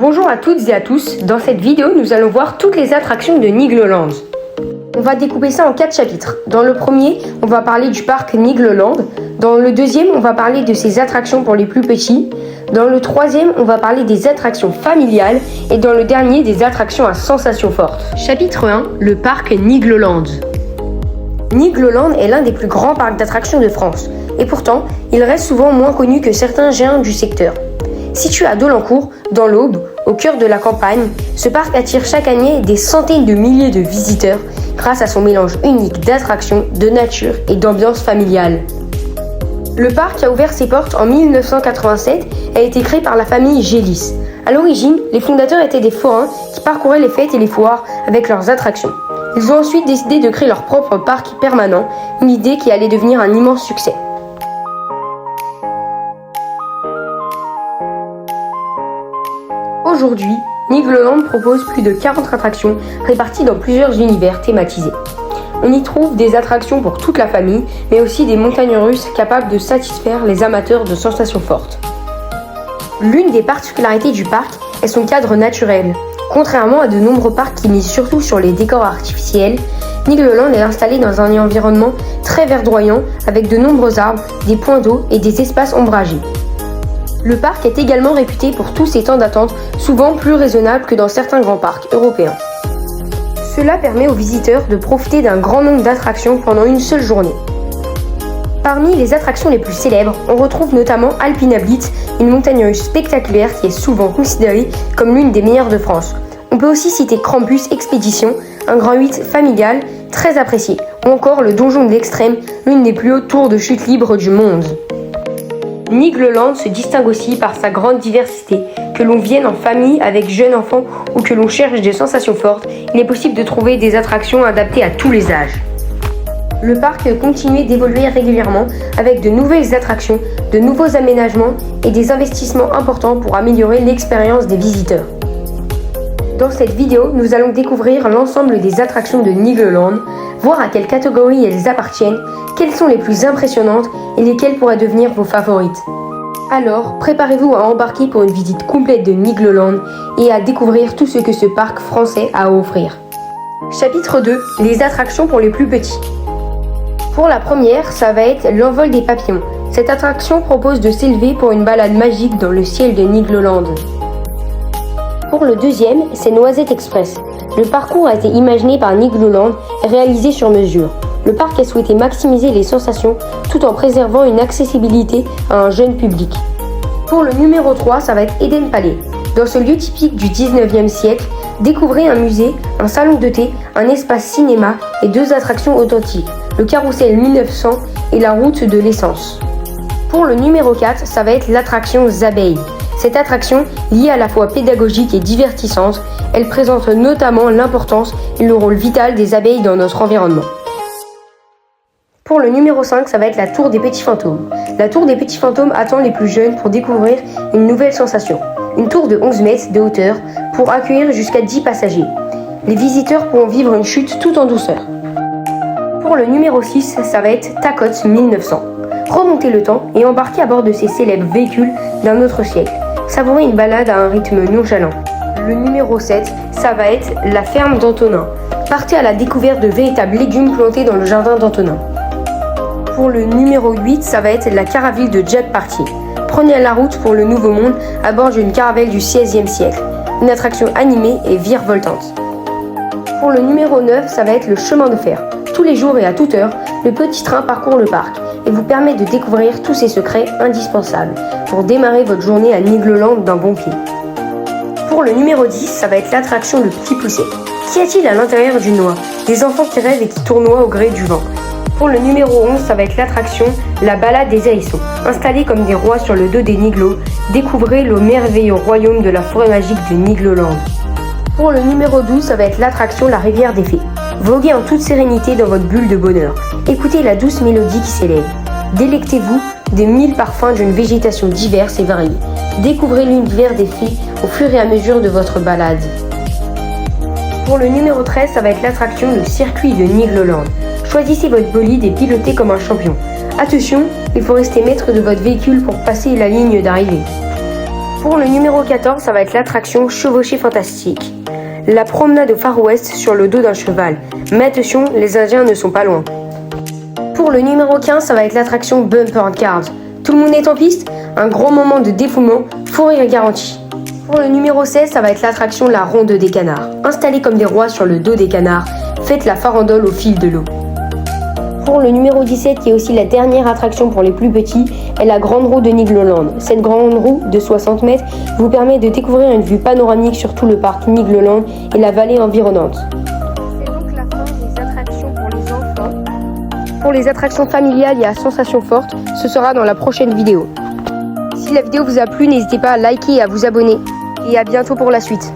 Bonjour à toutes et à tous, dans cette vidéo nous allons voir toutes les attractions de Nigloland. On va découper ça en 4 chapitres. Dans le premier, on va parler du parc Nigloland. Dans le deuxième, on va parler de ses attractions pour les plus petits. Dans le troisième, on va parler des attractions familiales. Et dans le dernier, des attractions à sensations fortes. Chapitre 1, le parc Nigloland. Nigloland est l'un des plus grands parcs d'attractions de France. Et pourtant, il reste souvent moins connu que certains géants du secteur. Situé à Dolencourt, dans l'Aube, au cœur de la campagne, ce parc attire chaque année des centaines de milliers de visiteurs grâce à son mélange unique d'attractions, de nature et d'ambiance familiale. Le parc a ouvert ses portes en 1987 et a été créé par la famille Gélis. À l'origine, les fondateurs étaient des forains qui parcouraient les fêtes et les foires avec leurs attractions. Ils ont ensuite décidé de créer leur propre parc permanent, une idée qui allait devenir un immense succès. Aujourd'hui, Nigloland propose plus de 40 attractions réparties dans plusieurs univers thématisés. On y trouve des attractions pour toute la famille, mais aussi des montagnes russes capables de satisfaire les amateurs de sensations fortes. L'une des particularités du parc est son cadre naturel. Contrairement à de nombreux parcs qui misent surtout sur les décors artificiels, Nigloland est installé dans un environnement très verdoyant avec de nombreux arbres, des points d'eau et des espaces ombragés. Le parc est également réputé pour tous ses temps d'attente, souvent plus raisonnables que dans certains grands parcs européens. Cela permet aux visiteurs de profiter d'un grand nombre d'attractions pendant une seule journée. Parmi les attractions les plus célèbres, on retrouve notamment Alpina Blitz, une montagne russe spectaculaire qui est souvent considérée comme l'une des meilleures de France. On peut aussi citer Krampus Expédition, un grand 8 familial très apprécié, ou encore le Donjon de l'Extrême, l'une des plus hautes tours de chute libre du monde. Nigloland se distingue aussi par sa grande diversité. Que l'on vienne en famille avec jeunes enfants ou que l'on cherche des sensations fortes, il est possible de trouver des attractions adaptées à tous les âges. Le parc continue d'évoluer régulièrement avec de nouvelles attractions, de nouveaux aménagements et des investissements importants pour améliorer l'expérience des visiteurs. Dans cette vidéo, nous allons découvrir l'ensemble des attractions de Nigloland, voir à quelle catégorie elles appartiennent, quelles sont les plus impressionnantes et lesquelles pourraient devenir vos favorites. Alors, préparez-vous à embarquer pour une visite complète de Nigloland et à découvrir tout ce que ce parc français a à offrir. Chapitre 2, les attractions pour les plus petits. Pour la première, ça va être l'envol des papillons. Cette attraction propose de s'élever pour une balade magique dans le ciel de Nigloland. Pour le deuxième, c'est Noisette Express. Le parcours a été imaginé par Nigloland et réalisé sur mesure. Le parc a souhaité maximiser les sensations tout en préservant une accessibilité à un jeune public. Pour le numéro 3, ça va être Eden Palais. Dans ce lieu typique du 19e siècle, découvrez un musée, un salon de thé, un espace cinéma et 2 attractions authentiques, le carrousel 1900 et la route de l'essence. Pour le numéro 4, ça va être l'attraction Zabeille. Cette attraction, liée à la fois pédagogique et divertissante, elle présente notamment l'importance et le rôle vital des abeilles dans notre environnement. Pour le numéro 5, ça va être la Tour des Petits Fantômes. La Tour des Petits Fantômes attend les plus jeunes pour découvrir une nouvelle sensation. Une tour de 11 mètres de hauteur pour accueillir jusqu'à 10 passagers. Les visiteurs pourront vivre une chute tout en douceur. Pour le numéro 6, ça va être Tacotte 1900. Remontez le temps et embarquez à bord de ces célèbres véhicules d'un autre siècle. Savourez une balade à un rythme nonchalant. Le numéro 7, ça va être la ferme d'Antonin. Partez à la découverte de véritables légumes plantés dans le jardin d'Antonin. Pour le numéro 8, ça va être la caravelle de Jack Party. Prenez la route pour le Nouveau Monde à bord d'une caravelle du XVIe siècle. Une attraction animée et virevoltante. Pour le numéro 9, ça va être le chemin de fer. Tous les jours et à toute heure, le petit train parcourt le parc et vous permet de découvrir tous ses secrets indispensables pour démarrer votre journée à Nigloland d'un bon pied. Pour le numéro 10, ça va être l'attraction Le Petit Poucet. Qu'y a-t-il à l'intérieur d'une noix? Des enfants qui rêvent et qui tournoient au gré du vent. Pour le numéro 11, ça va être l'attraction La Balade des Hérissons. Installés comme des rois sur le dos des Niglos, découvrez le merveilleux royaume de la forêt magique de Nigloland. Pour le numéro 12, ça va être l'attraction La Rivière des Fées. Voguez en toute sérénité dans votre bulle de bonheur. Écoutez la douce mélodie qui s'élève. Délectez-vous des 1000 parfums d'une végétation diverse et variée. Découvrez l'univers des fées au fur et à mesure de votre balade. Pour le numéro 13, ça va être l'attraction Le Circuit de Nigloland. Choisissez votre bolide et pilotez comme un champion. Attention, il faut rester maître de votre véhicule pour passer la ligne d'arrivée. Pour le numéro 14, ça va être l'attraction Chevauchée Fantastique. La promenade au Far West sur le dos d'un cheval. Mais attention, les Indiens ne sont pas loin. Pour le numéro 15, ça va être l'attraction Bumper Cars. Tout le monde est en piste? Un gros moment de défoulement, fou rire garanti. Pour le numéro 16, ça va être l'attraction La Ronde des Canards. Installés comme des rois sur le dos des canards, faites la farandole au fil de l'eau. Pour le numéro 17, qui est aussi la dernière attraction pour les plus petits, est la grande roue de Nigloland. Cette grande roue de 60 mètres vous permet de découvrir une vue panoramique sur tout le parc Nigloland et la vallée environnante. C'est donc la fin des attractions pour les enfants. Pour les attractions familiales et à sensations fortes, ce sera dans la prochaine vidéo. Si la vidéo vous a plu, n'hésitez pas à liker et à vous abonner. Et à bientôt pour la suite.